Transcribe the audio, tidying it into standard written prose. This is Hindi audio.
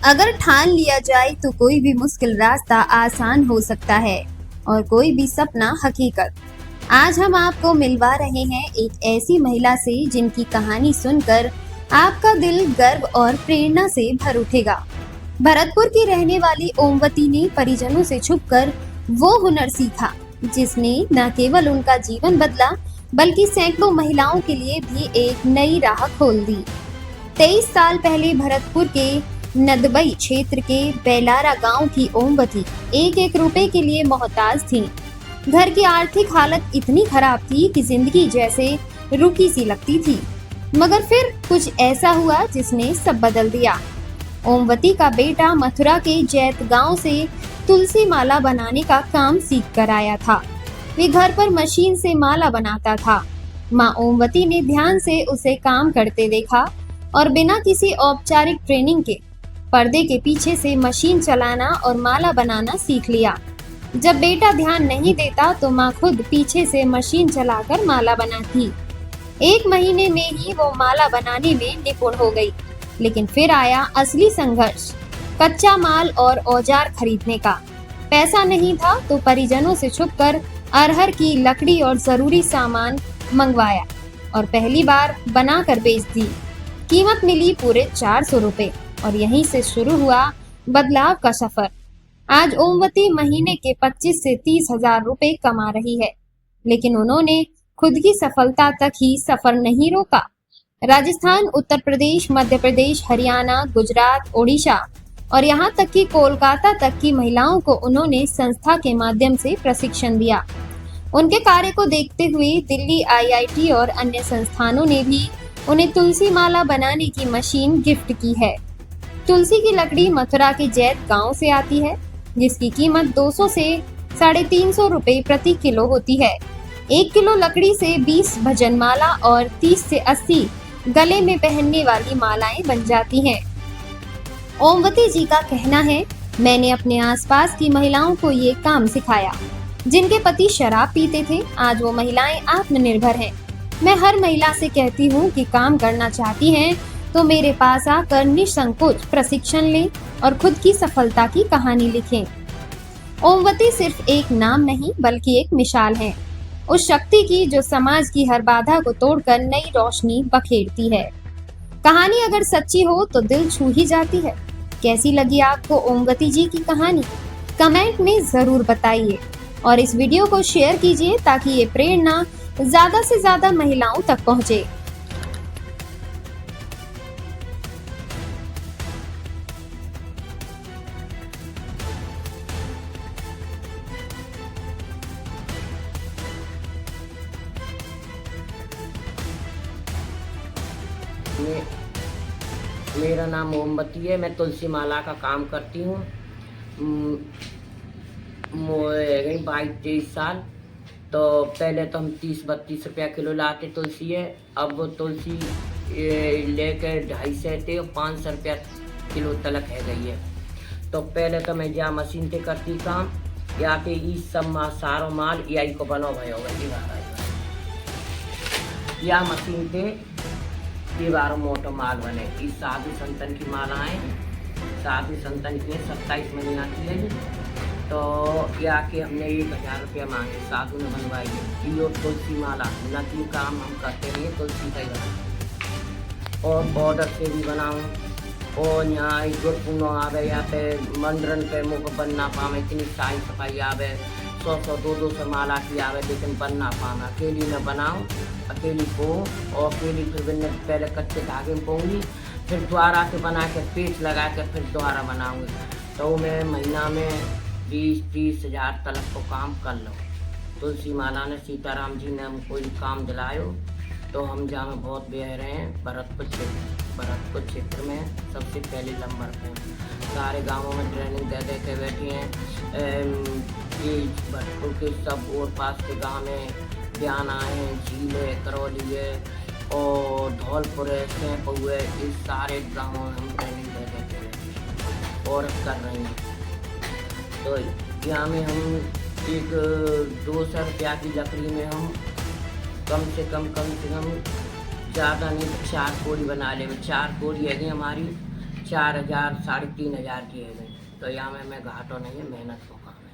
अगर ठान लिया जाए तो कोई भी मुश्किल रास्ता आसान हो सकता है और कोई भी सपना हकीकत। आज हम आपको मिलवा रहे हैं एक ऐसी महिला से जिनकी कहानी सुनकर आपका दिल गर्व और प्रेरणा से भर उठेगा। भरतपुर की रहने वाली ओमवती ने परिजनों से छुपकर वो हुनर सीखा जिसने न केवल उनका जीवन बदला बल्कि सैकड़ों महिलाओं के लिए भी एक नई राह खोल दी। 23 साल पहले भरतपुर के नदबई क्षेत्र के बेलारा गांव की ओमवती एक एक रुपए के लिए मोहताज थी। घर की आर्थिक हालत इतनी खराब थी कि जिंदगी जैसे रुकी सी लगती थी। मगर फिर कुछ ऐसा हुआ जिसने सब बदल दिया। ओमवती का बेटा मथुरा के जैत गांव से तुलसी माला बनाने का काम सीख कर आया था। वे घर पर मशीन से माला बनाता था। माँ ओमवती ने ध्यान से उसे काम करते देखा और बिना किसी औपचारिक ट्रेनिंग के पर्दे के पीछे से मशीन चलाना और माला बनाना सीख लिया। जब बेटा ध्यान नहीं देता तो माँ खुद पीछे से मशीन चलाकर माला बनाती। 1 महीने में ही वो माला बनाने में निपुण हो गई। लेकिन फिर आया असली संघर्ष, कच्चा माल और औजार खरीदने का। पैसा नहीं था तो परिजनों से छुपकर अरहर की लकड़ी और जरूरी सामान मंगवाया और पहली बार बनाकर बेच दी। कीमत मिली पूरे 400 रुपए और यहीं से शुरू हुआ बदलाव का सफर। आज ओमवती महीने के 25 से 30 हजार रुपए कमा रही है। लेकिन उन्होंने खुद की सफलता तक ही सफर नहीं रोका। राजस्थान, उत्तर प्रदेश, मध्य प्रदेश, हरियाणा, गुजरात, ओडिशा और यहाँ तक कि कोलकाता तक की महिलाओं को उन्होंने संस्था के माध्यम से प्रशिक्षण दिया। उनके कार्य को देखते हुए दिल्ली IIT और अन्य संस्थानों ने भी उन्हें तुलसी माला बनाने की मशीन गिफ्ट की है। तुलसी की लकड़ी मथुरा के जैत गांव से आती है, जिसकी कीमत 200 से 350 रुपए प्रति किलो होती है। 1 किलो लकड़ी से 20 भजन माला और 30 से 80 गले में पहनने वाली मालाएं बन जाती हैं। ओमवती जी का कहना है, मैंने अपने आसपास की महिलाओं को ये काम सिखाया। जिनके पति शराब पीते थे, आज वो महिलाएं आत्मनिर्भर हैं। मैं हर महिला से कहती हूँ कि काम करना चाहती हैं तो मेरे पास आकर निसंकोच प्रशिक्षण लें और खुद की सफलता की कहानी लिखें। ओमवती सिर्फ एक नाम नहीं बल्कि एक मिसाल है, उस शक्ति की जो समाज की हर बाधा को तोड़कर नई रोशनी बखेरती है। कहानी अगर सच्ची हो तो दिल छू ही जाती है। कैसी लगी आपको ओमवती जी की कहानी? कमेंट में जरूर बताइए और इस वीडियो को शेयर कीजिए ताकि ये प्रेरणा ज्यादा से ज्यादा महिलाओं तक पहुंचे। मेरा नाम ओमवती है। मैं तुलसी माला का काम करती हूँ। मोए 22-23 साल। तो पहले तो हम 30-32 रुपया किलो लाते तुलसी है। अब वो तुलसी लेकर 250 और 500 रुपया किलो तलक है गई है। तो पहले तो मैं जा मशीन पे करती काम, या के ई सब सारो माल यही को बनो भयो या मशीन पे दीवारों मोटो माल बने। इस साधु संतन की मालाएं, साधु संतन की 27 महीना की है। तो या कि हमने 1000 रुपया मांगे, साधु ने बनवाई। यो तुलसी माला नकली काम हम करते नहीं, तुलसी का ही बना और बॉर्डर से भी बनाऊँ। और यहाँ गुरपुनो आवे, या पे मंदिरन पे मुख बनना पावे, इतनी साई सफाई आवे, 100-100, 200 माला की आवे, लेकिन बनना पावे। अकेली मैं बनाऊँ, अकेली को और अकेली फिर मैंने पहले कच्चे धागे में पोंगी, फिर दोबारा के बना के पेच लगा के फिर दोबारा बनाऊँगी। तो मैं महीना में 20-30 हजार तलक को काम कर लो। तुलसी माला ने सीताराम जी ने हमको ये काम दिलायो। तो हम जहाँ में बहुत बेह रहे हैं, भरतपुर क्षेत्र में सबसे पहले नंबर पे। सारे गांवों में ट्रेनिंग दे दे के बैठी हैं। ये भरतपुर के सब और पास के गांव में ज्ञान आए, झील है, करौली है और धौलपुर है, सेंपू है, इस सारे गाँवों में हम ट्रेनिंग दे देते हैं और कर रही हैं। तो यहाँ में हम एक 200 रुपया की लकड़ी में हम कम से कम ज़्यादा नहीं तो 4 कोड़ी बना ले। 4 कोड़ी है हमारी 4,000 3,500 की है गई। तो यहाँ में घाटो नहीं है, मेहनत को काम है।